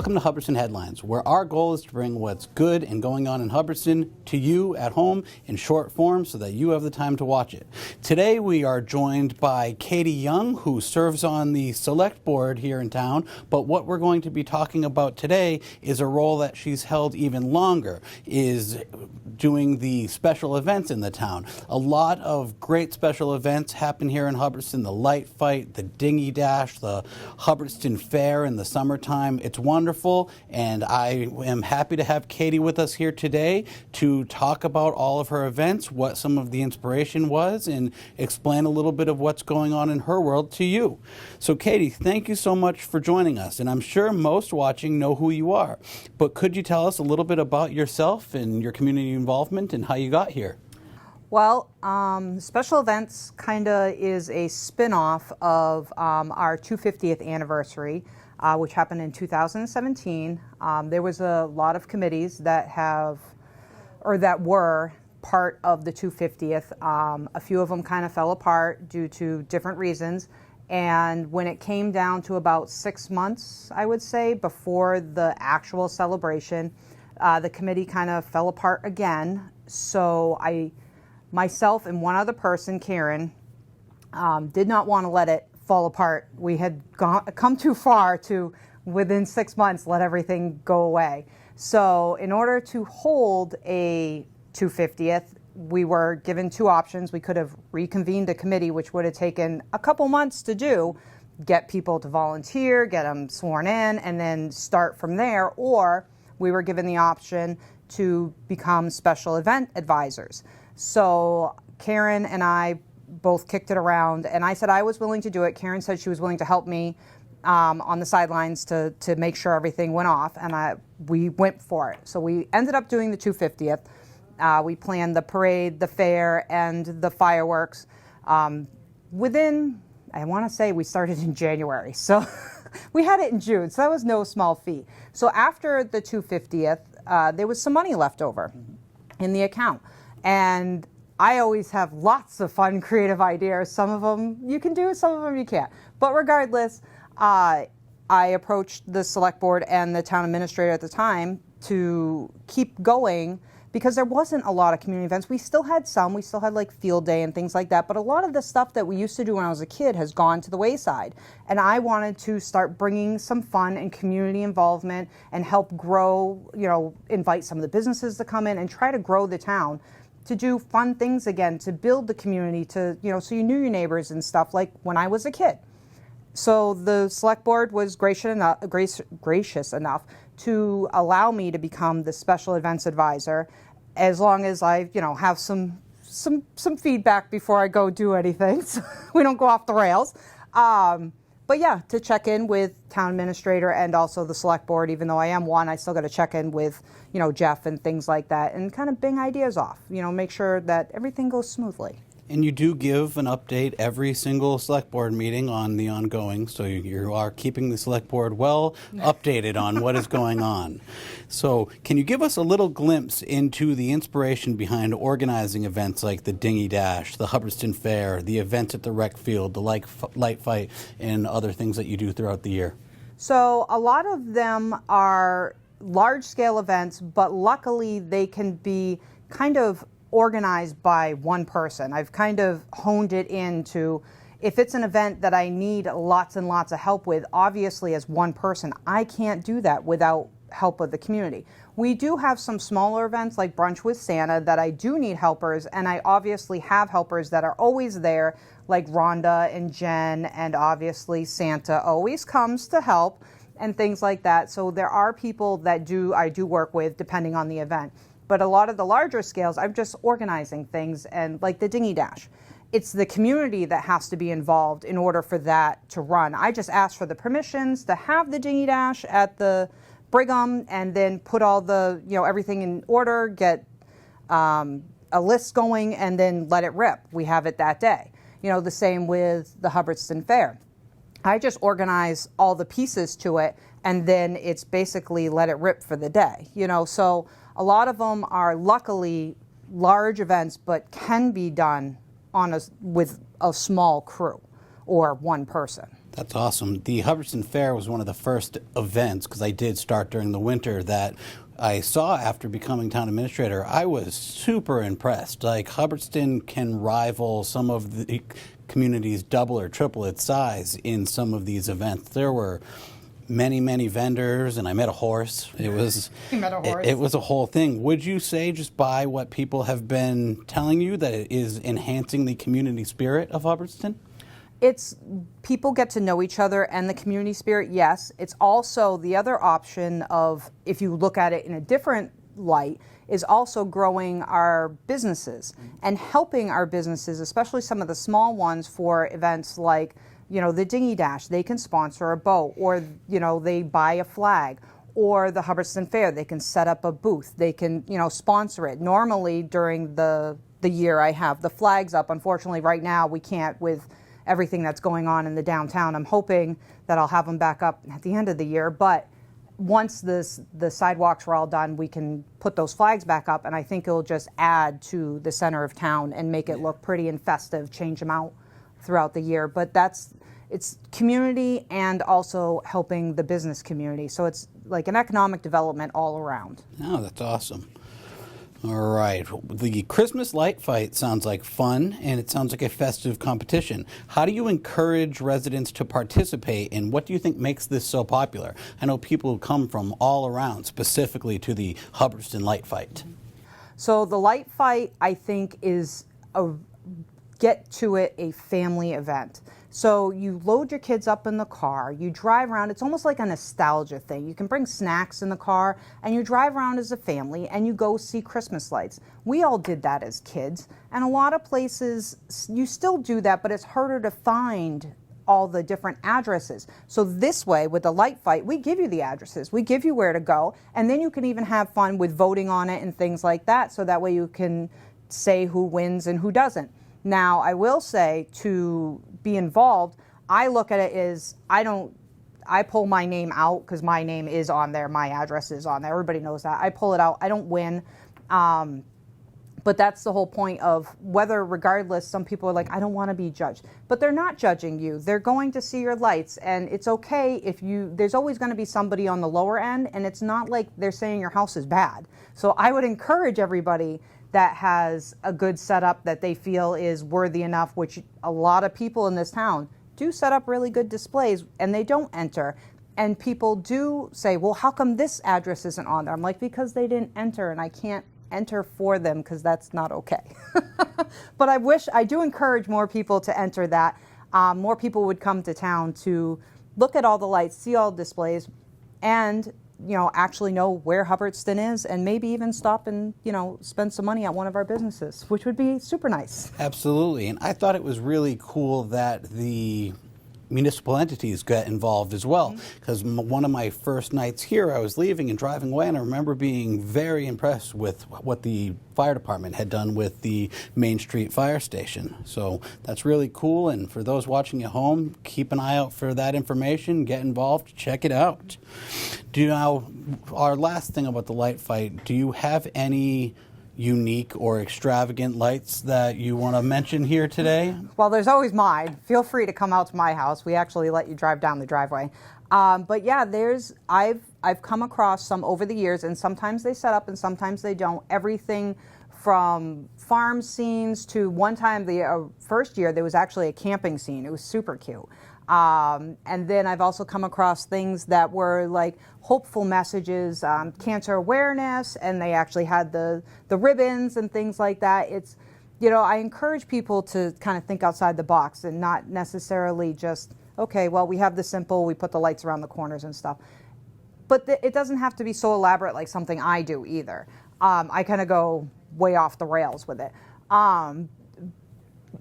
Welcome to Hubbardston Headlines, where our goal is to bring what's good and going on in Hubbardston to you at home in short form so that you have the time to watch it. Today we are joined by Katie Young, who serves on the select board here in town, but what we're going to be talking about today is a role that she's held even longer, is doing the special events in the town. A lot of great special events happen here in Hubbardston, the light fight, the dinghy dash, the Hubbardston Fair in the summertime. It's wonderful, and I am happy to have Katie with us here today to talk about all of her events, what some of the inspiration was, and explain a little bit of what's going on in her world to you. So Katie, thank you so much for joining us, and I'm sure most watching know who you are, but could you tell us a little bit about yourself and your community involvement and how you got here? Well, special events kind of is a spin-off of our 250th anniversary, which happened in 2017. There was a lot of committees that were part of the 250th. A few of them kind of fell apart due to different reasons. And when it came down to about 6 months, I would say, before the actual celebration, the committee kind of fell apart again. So myself and one other person, Karen, did not want to let it fall apart. We had come too far to, within 6 months, let everything go away. So in order to hold a 250th, we were given two options. We could have reconvened a committee, which would have taken a couple months to do, get people to volunteer, get them sworn in, and then start from there, or we were given the option to become special event advisors. So Karen and I both kicked it around, and I said I was willing to do it. Karen said she was willing to help me on the sidelines to make sure everything went off, and we went for it. So we ended up doing the 250th. We planned the parade, the fair, and the fireworks within, I want to say we started in January. So we had it in June, so that was no small feat. So after the 250th, there was some money left over in the account. And I always have lots of fun, creative ideas. Some of them you can do, some of them you can't. But regardless, I approached the select board and the town administrator at the time to keep going because there wasn't a lot of community events. We still had some. We still had like field day and things like that. But a lot of the stuff that we used to do when I was a kid has gone to the wayside. And I wanted to start bringing some fun and community involvement and help grow, invite some of the businesses to come in and try to grow the town, to do fun things again, to build the community, so you knew your neighbors and stuff like when I was a kid. So the select board was gracious enough to allow me to become the special events advisor, as long as I, have some feedback before I go do anything, so we don't go off the rails. But yeah, to check in with town administrator and also the select board. Even though I am one, I still got to check in with, Jeff and things like that, and kind of bang ideas off. Make sure that everything goes smoothly. And you do give an update every single select board meeting on the ongoing, so you are keeping the select board well updated on what is going on. So can you give us a little glimpse into the inspiration behind organizing events like the Dinghy Dash, the Hubbardston Fair, the events at the rec field, the light fight, and other things that you do throughout the year? So a lot of them are large-scale events, but luckily they can be kind of organized by one person. I've kind of honed it into, if it's an event that I need lots and lots of help with, obviously as one person, I can't do that without help of the community. We do have some smaller events like Brunch with Santa that I do need helpers, and I obviously have helpers that are always there, like Rhonda and Jen, and obviously Santa always comes to help and things like that. So there are people that I do work with depending on the event. But a lot of the larger scales, I'm just organizing things, and like the Dinghy Dash. It's the community that has to be involved in order for that to run. I just ask for the permissions to have the Dinghy Dash at the Brigham, and then put all the, everything in order, get a list going, and then let it rip. We have it that day. The same with the Hubbardston Fair. I just organize all the pieces to it, and then it's basically let it rip for the day. So a lot of them are luckily large events, but can be done with a small crew or one person. That's awesome. The Hubbardston Fair was one of the first events, because I did start during the winter, that I saw after becoming town administrator. I was super impressed. Like, Hubbardston can rival some of the communities double or triple its size in some of these events. There were many vendors, and I met a horse. It was You met a horse. It was a whole thing. Would you say, just by what people have been telling you, that it is enhancing the community spirit of Hubbardston? It's people get to know each other and the community spirit, yes. It's also the other option of, if you look at it in a different light, is also growing our businesses and helping our businesses, especially some of the small ones, for events like, the Dinghy Dash. They can sponsor a boat, or, they buy a flag, or the Hubbardston Fair. They can set up a booth. They can, sponsor it. Normally during the year I have the flags up. Unfortunately, right now we can't with everything that's going on in the downtown. I'm hoping that I'll have them back up at the end of the year, but once the sidewalks are all done, we can put those flags back up, and I think it'll just add to the center of town and make it look pretty and festive, change them out throughout the year. But it's community and also helping the business community. So it's like an economic development all around. Oh, that's awesome. All right. The Christmas light fight sounds like fun, and it sounds like a festive competition. How do you encourage residents to participate, and what do you think makes this so popular? I know people come from all around, specifically to the Hubbardston light fight. So the light fight, I think, is a family event. So you load your kids up in the car, you drive around. It's almost like a nostalgia thing. You can bring snacks in the car, and you drive around as a family, and you go see Christmas lights. We all did that as kids, and a lot of places you still do that, but it's harder to find all the different addresses. So this way, with the light fight, we give you the addresses, we give you where to go, and then you can even have fun with voting on it and things like that, so that way you can say who wins and who doesn't. Now, I will say, to be involved, I look at it as I pull my name out because my name is on there, my address is on there. Everybody knows that. I pull it out. I don't win. But that's the whole point of whether, regardless, some people are like, I don't want to be judged. But they're not judging you. They're going to see your lights. And it's okay if there's always going to be somebody on the lower end. And it's not like they're saying your house is bad. So I would encourage everybody that has a good setup that they feel is worthy enough, which a lot of people in this town do set up really good displays, and they don't enter. And people do say, well, how come this address isn't on there? I'm like, because they didn't enter, and I can't enter for them because that's not okay. But I do encourage more people to enter that. More people would come to town to look at all the lights, see all the displays, and actually know where Hubbardston is, and maybe even stop and, spend some money at one of our businesses, which would be super nice. Absolutely. And I thought it was really cool that the municipal entities got involved as well, because one of my first nights here, I was leaving and driving away, and I remember being very impressed with what the fire department had done with the Main Street fire station. So that's really cool, and for those watching at home, keep an eye out for that information, get involved, check it out. Our last thing about the light fight, do you have any unique or extravagant lights that you want to mention here today? Well, there's always mine. Feel free to come out to my house. We actually let you drive down the driveway. But yeah, I've come across some over the years, and sometimes they set up and sometimes they don't. Everything from farm scenes to one time, the first year, there was actually a camping scene. It was super cute. And then I've also come across things that were like hopeful messages, cancer awareness, and they actually had the ribbons and things like that. It's, I encourage people to kind of think outside the box and not necessarily just, okay, well, we have the simple, we put the lights around the corners and stuff. But it doesn't have to be so elaborate like something I do either. I kind of go way off the rails with it.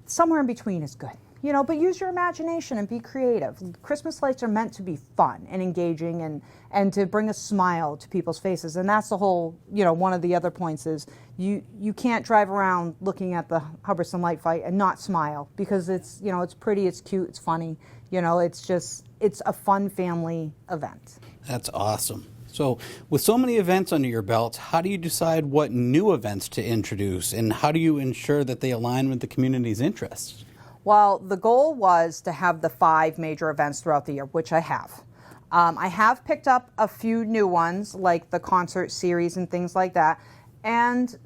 Somewhere in between is good. But use your imagination and be creative. Christmas lights are meant to be fun and engaging and to bring a smile to people's faces. And that's the whole, one of the other points is you can't drive around looking at the Hubbardston light fight and not smile, because it's, it's pretty, it's cute, it's funny. It's a fun family event. That's awesome. So with so many events under your belt, how do you decide what new events to introduce, and how do you ensure that they align with the community's interests? Well, the goal was to have the 5 major events throughout the year, which I have. I have picked up a few new ones, like the concert series and things like that. And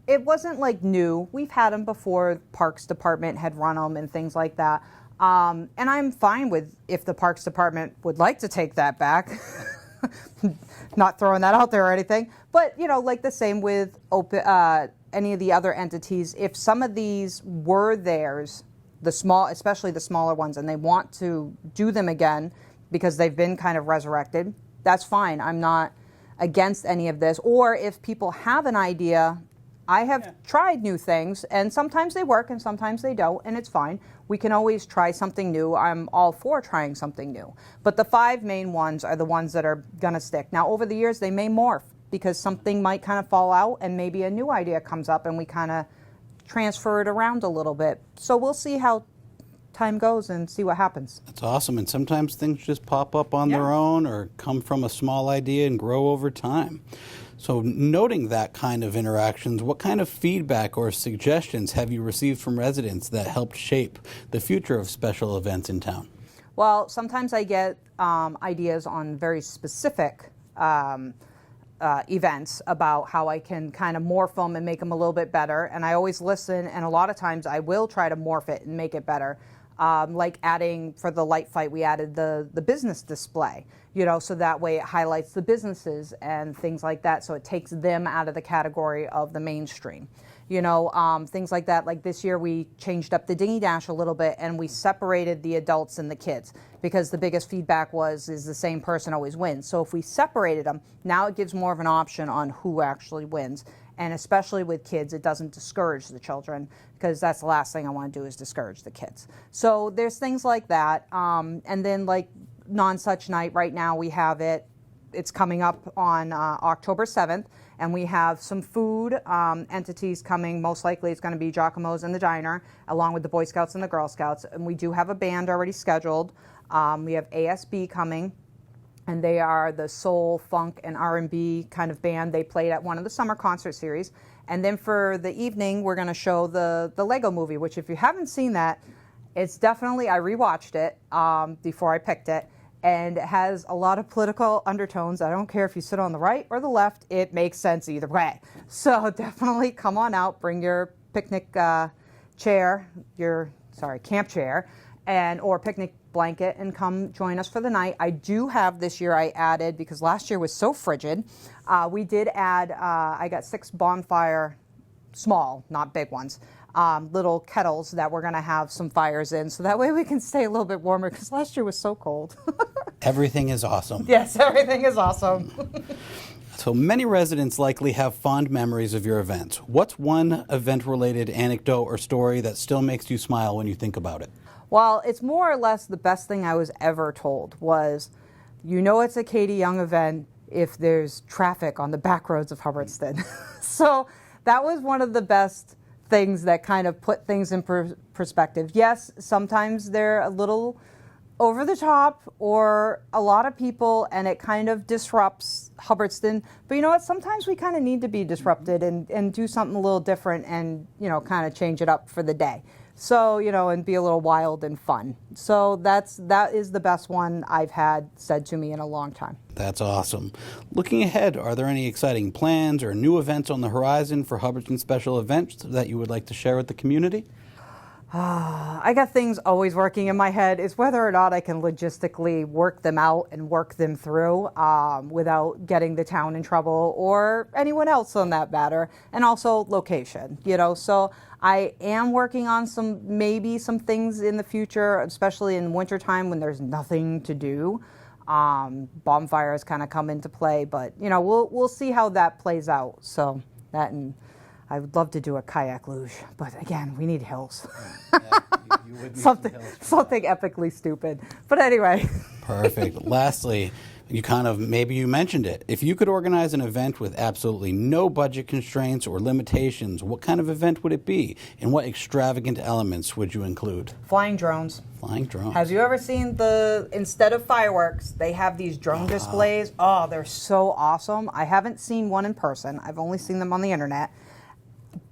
it wasn't like new. We've had them before. Parks Department had run them and things like that. And I'm fine with if the Parks Department would like to take that back. Not throwing that out there or anything. But, like the same with any of the other entities. If some of these were theirs, especially the smaller ones, and they want to do them again because they've been kind of resurrected, that's fine. I'm not against any of this. Or if people have an idea, I have tried new things, and sometimes they work and sometimes they don't, and it's fine. We can always try something new. I'm all for trying something new. But the 5 main ones are the ones that are going to stick. Now, over the years, they may morph because something might kind of fall out and maybe a new idea comes up and we kind of transfer it around a little bit. So we'll see how time goes and see what happens. That's awesome. And sometimes things just pop up on their own or come from a small idea and grow over time. So noting that kind of interactions, what kind of feedback or suggestions have you received from residents that helped shape the future of special events in town? Well, sometimes I get ideas on very specific events about how I can kind of morph them and make them a little bit better. And I always listen, and a lot of times I will try to morph it and make it better. Like adding, for the light fight, we added the business display, so that way it highlights the businesses and things like that. So it takes them out of the category of the mainstream. Things like that. Like this year we changed up the dinghy dash a little bit and we separated the adults and the kids because the biggest feedback is the same person always wins. So if we separated them, now it gives more of an option on who actually wins. And especially with kids, it doesn't discourage the children because that's the last thing I want to do is discourage the kids. So there's things like that. And then like Non-Such Night, right now we have it. It's coming up on October 7th. And we have some food entities coming. Most likely it's going to be Giacomo's and the Diner, along with the Boy Scouts and the Girl Scouts. And we do have a band already scheduled. We have ASB coming, and they are the soul, funk, and R&B kind of band. They played at one of the summer concert series. And then for the evening, we're going to show the Lego movie, which if you haven't seen that, it's definitely, I rewatched it before I picked it. And it has a lot of political undertones. I don't care if you sit on the right or the left, it makes sense either way. So definitely come on out, bring your picnic chair, camp chair, or picnic blanket, and come join us for the night. I do have this year, I added, because last year was so frigid, we did add, I got 6 bonfire, small, not big ones, little kettles that we're going to have some fires in, so that way we can stay a little bit warmer, because last year was so cold. Everything is awesome. Yes, everything is awesome. So many residents likely have fond memories of your events. What's one event-related anecdote or story that still makes you smile when you think about it? Well, it's more or less the best thing I was ever told was, it's a Katie Young event if there's traffic on the back roads of Hubbardston. So that was one of the best things that kind of put things in perspective. Yes, sometimes they're a little over the top or a lot of people and it kind of disrupts Hubbardston. But you know what? Sometimes we kind of need to be disrupted and do something a little different and, kind of change it up for the day. So, and be a little wild and fun. So that is the best one I've had said to me in a long time. That's awesome. Looking ahead, are there any exciting plans or new events on the horizon for Hubbardston Special Events that you would like to share with the community? I got things always working in my head. It's whether or not I can logistically work them out and work them through without getting the town in trouble or anyone else on that matter. And also location, So I am working on some things in the future, especially in wintertime when there's nothing to do. Bonfires kind of come into play, but we'll see how that plays out. So that, and I would love to do a kayak luge, but again, we need hills. You would need something epically stupid. But anyway. Perfect. Lastly, you mentioned it. If you could organize an event with absolutely no budget constraints or limitations, what kind of event would it be? And what extravagant elements would you include? Flying drones. Flying drones. Have you ever seen instead of fireworks, they have these drone displays? Oh, they're so awesome. I haven't seen one in person. I've only seen them on the internet.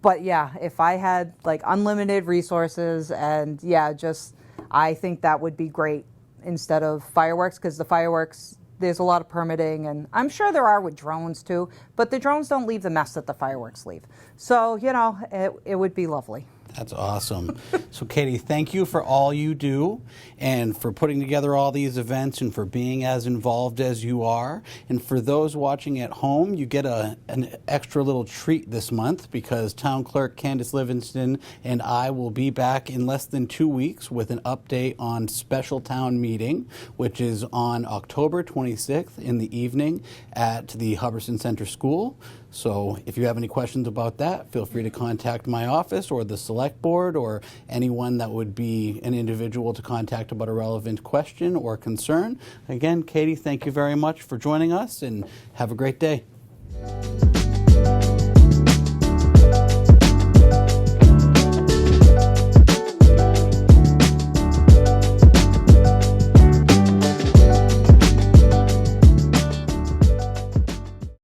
But yeah, if I had like unlimited resources and yeah, just I think that would be great instead of fireworks, because the fireworks, there's a lot of permitting, and I'm sure there are with drones too, but the drones don't leave the mess that the fireworks leave. So, you know, it would be lovely. That's awesome. So, Katie, thank you for all you do and for putting together all these events and for being as involved as you are. And for those watching at home, you get an extra little treat this month, because Town Clerk Candace Livingston and I will be back in less than 2 weeks with an update on Special Town Meeting, which is on October 26th in the evening at the Hubbardston Center School. So if you have any questions about that, feel free to contact my office or the select board or anyone that would be an individual to contact about a relevant question or concern. Again, Katie, thank you very much for joining us, and have a great day.